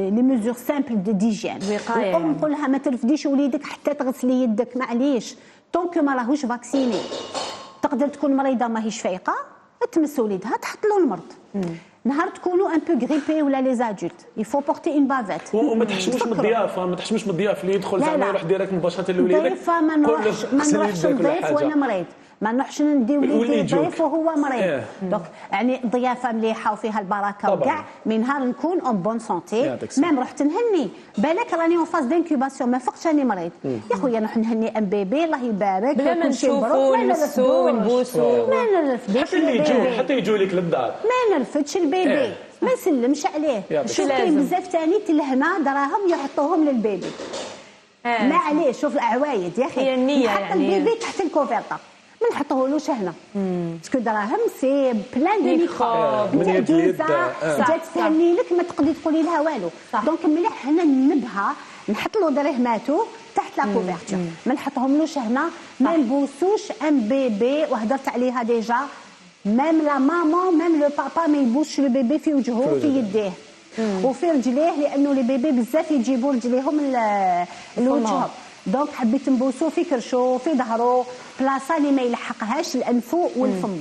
لي ميزور سامبل دو ديجين. الام نقول لها ما ترفديش وليدك حتى تغسلي يدك، معليش طونك ما راهوش فاكسيني. تقدر تكون مريضه ماهيش فايقه تمس وليدها تحط له المرض. نهار تكونوا ان بو غريبي ولا لي زادولت يفو بورتي اون بافيت. وما تحشموش من الضيافه، ما تحشموش من الضياف اللي يدخل زعما يروح ديريكت مباشره لوليدك. الضيافه ما نروحش نضيف وانا مريض، ما نروحش ندي وليدي ضيف وهو مريض. دونك يعني ضيافه مليحه وفيها البركه وكاع، من نهار نكون اون بون سونتي ميم رحت نهني بالك راني اون فاز دانكوباسيون ما فقتش راني مريض. يا خويا نروح نهني ام بيبي الله يبارك بلا ما نشوفو ونمسو ونبوسو ما نرفدوش حتى يجوا لك للدار ما نرفدش البيبي ما نسلمش عليه. شوف كاين بزاف ثاني تلهنا دراهم يحطوهم للبيبي. معليش شوف العوايد يا اخي هي النية نحط يعني البيبي تحت الكوفرطه ما نحطوهولوش هنا باسكو دراهم سي بلان دو ميكروب جات تهني لك ما تقدري تقولي لها والو. دونك مليح هنا النبهه نحط له درهماتو تحت لا كوفرتور ما نحطهملوش هنا. ما نبوسوش ام بيبي وهضرت عليها ديجا. ميم لا مامون ميم لو بابا ما يبوسش لو بيبي في وجهه وفي يديه وفي رجليه، لانه لي بيبي بزاف يجيبوا رجليهم لوجههم. دونك حبيت نبوسو في كرشو في ظهرو بلاصه اللي ما يلحقهاش الانف والفم.